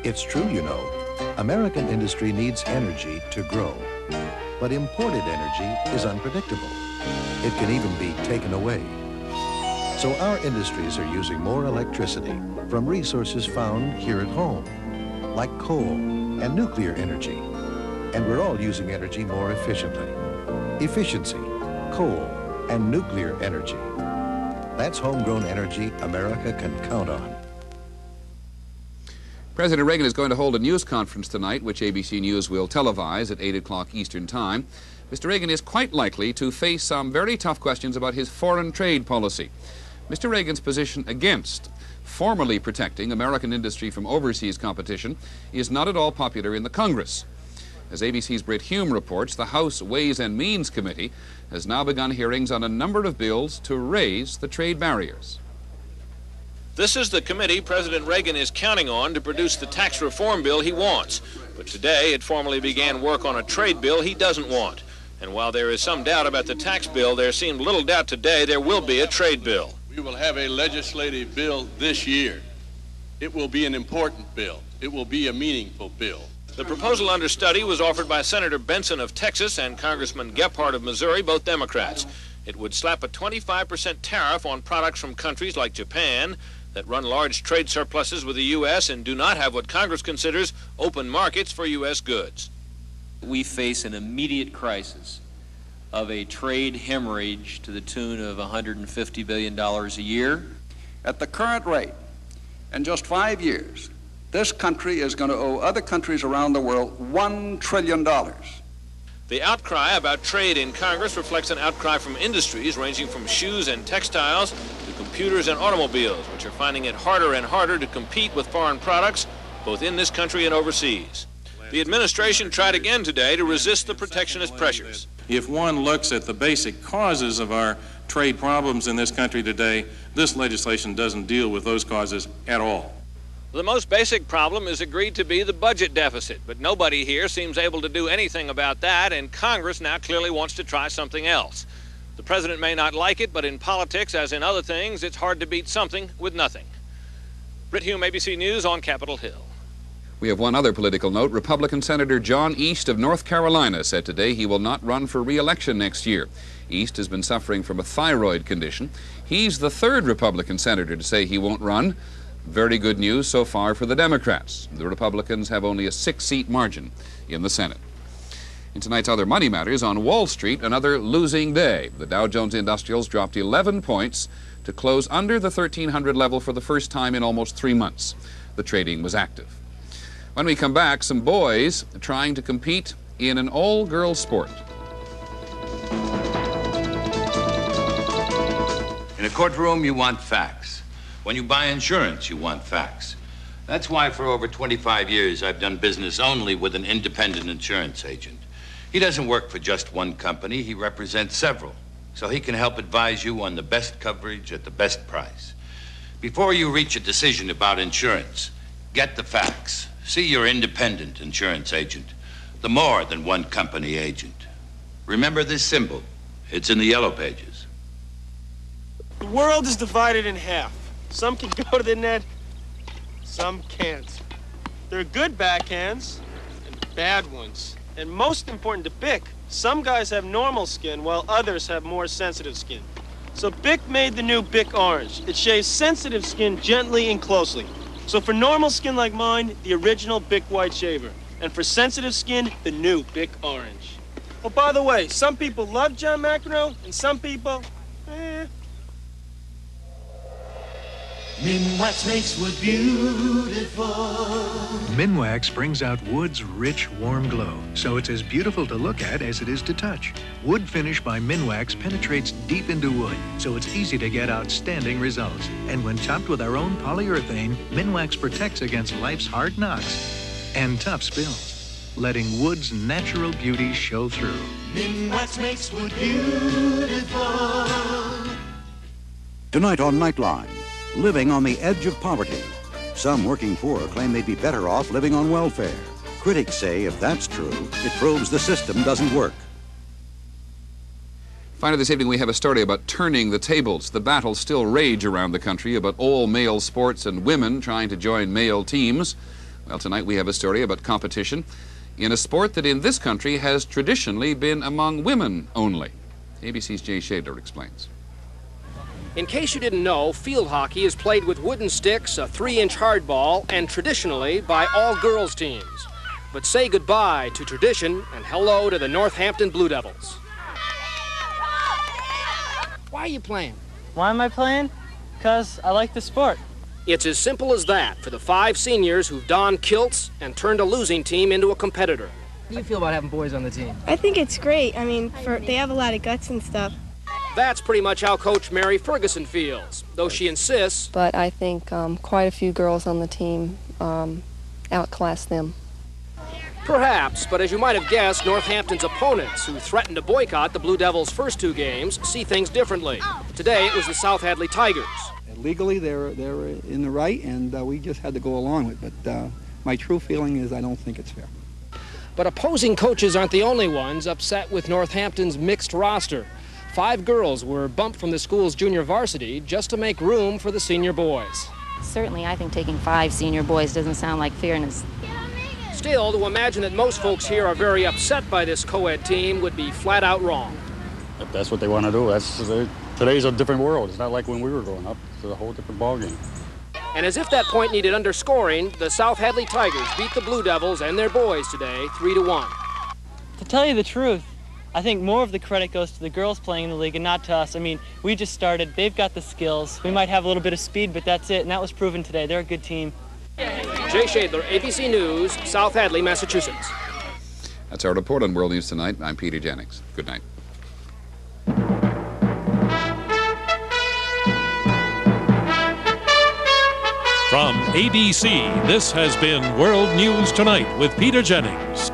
It's true, you know. American industry needs energy to grow. But imported energy is unpredictable. It can even be taken away. So our industries are using more electricity from resources found here at home, like coal and nuclear energy. And we're all using energy more efficiently. Efficiency, coal, and nuclear energy. That's homegrown energy America can count on. President Reagan is going to hold a news conference tonight, which ABC News will televise at 8 o'clock Eastern Time. Mr. Reagan is quite likely to face some very tough questions about his foreign trade policy. Mr. Reagan's position against formally protecting American industry from overseas competition is not at all popular in the Congress. As ABC's Britt Hume reports, the House Ways and Means Committee has now begun hearings on a number of bills to raise the trade barriers. This is the committee President Reagan is counting on to produce the tax reform bill he wants. But today it formally began work on a trade bill he doesn't want. And while there is some doubt about the tax bill, there seemed little doubt today there will be a trade bill. We will have a legislative bill this year. It will be an important bill. It will be a meaningful bill. The proposal under study was offered by Senator Benson of Texas and Congressman Gephardt of Missouri, both Democrats. It would slap a 25% tariff on products from countries like Japan that run large trade surpluses with the U.S. and do not have what Congress considers open markets for U.S. goods. We face an immediate crisis of a trade hemorrhage to the tune of $150 billion a year. At the current rate, in just 5 years, this country is going to owe other countries around the world $1 trillion. The outcry about trade in Congress reflects an outcry from industries ranging from shoes and textiles to computers and automobiles, which are finding it harder and harder to compete with foreign products, both in this country and overseas. The administration tried again today to resist the protectionist pressures. If one looks at the basic causes of our trade problems in this country today, this legislation doesn't deal with those causes at all. The most basic problem is agreed to be the budget deficit, but nobody here seems able to do anything about that, and Congress now clearly wants to try something else. The president may not like it, but in politics, as in other things, it's hard to beat something with nothing. Britt Hume, ABC News on Capitol Hill. We have one other political note. Republican Senator John East of North Carolina said today he will not run for re-election next year. East has been suffering from a thyroid condition. He's the third Republican senator to say he won't run. Very good news so far for the Democrats. The Republicans have only a 6-seat margin in the Senate. In tonight's other money matters, on Wall Street, another losing day. The Dow Jones Industrials dropped 11 points to close under the 1,300 level for the first time in almost 3 months. The trading was active. When we come back, some boys trying to compete in an all-girls sport. In a courtroom, you want facts. When you buy insurance, you want facts. That's why for over 25 years, I've done business only with an independent insurance agent. He doesn't work for just one company. He represents several, so he can help advise you on the best coverage at the best price. Before you reach a decision about insurance, get the facts. See your independent insurance agent, the more than one company agent. Remember this symbol. It's in the yellow pages. The world is divided in half. Some can go to the net, some can't. There are good backhands and bad ones. And most important to Bic, some guys have normal skin while others have more sensitive skin. So Bic made the new Bic Orange. It shaves sensitive skin gently and closely. So for normal skin like mine, the original Bic White Shaver. And for sensitive skin, the new Bic Orange. Oh, by the way, some people love John McEnroe, and some people, Minwax makes wood beautiful. Minwax brings out wood's rich, warm glow, so it's as beautiful to look at as it is to touch. Wood finish by Minwax penetrates deep into wood, so it's easy to get outstanding results. And when topped with our own polyurethane, Minwax protects against life's hard knocks and tough spills, letting wood's natural beauty show through. Minwax makes wood beautiful. Tonight on Nightline, living on the edge of poverty. Some working poor claim they'd be better off living on welfare. Critics say if that's true, it proves the system doesn't work. Finally this evening we have a story about turning the tables. The battles still rage around the country about all male sports and women trying to join male teams. Well, tonight we have a story about competition in a sport that in this country has traditionally been among women only. ABC's Jay Shadler explains. In case you didn't know, field hockey is played with wooden sticks, a 3-inch hardball, and traditionally by all girls teams. But say goodbye to tradition and hello to the Northampton Blue Devils. Why are you playing? Why am I playing? Because I like the sport. It's as simple as that for the 5 seniors who've donned kilts and turned a losing team into a competitor. How do you feel about having boys on the team? I think it's great. I mean, they have a lot of guts and stuff. That's pretty much how Coach Mary Ferguson feels, though she insists. But I think quite a few girls on the team outclass them. Perhaps, but as you might have guessed, Northampton's opponents, who threatened to boycott the Blue Devils' first 2 games, see things differently. Today, it was the South Hadley Tigers. Legally, they're in the right, and we just had to go along with it. But my true feeling is I don't think it's fair. But opposing coaches aren't the only ones upset with Northampton's mixed roster. 5 girls were bumped from the school's junior varsity just to make room for the senior boys. Certainly, I think taking 5 senior boys doesn't sound like fairness. Still, to imagine that most folks here are very upset by this co-ed team would be flat out wrong. If that's what they want to do, today's a different world. It's not like when we were growing up. It's a whole different ballgame. And as if that point needed underscoring, the South Hadley Tigers beat the Blue Devils and their boys today 3-1. To tell you the truth, I think more of the credit goes to the girls playing in the league and not to us. I mean, we just started. They've got the skills. We might have a little bit of speed, but that's it, and that was proven today. They're a good team. Jay Shadler, ABC News, South Hadley, Massachusetts. That's our report on World News Tonight. I'm Peter Jennings. Good night. From ABC, this has been World News Tonight with Peter Jennings.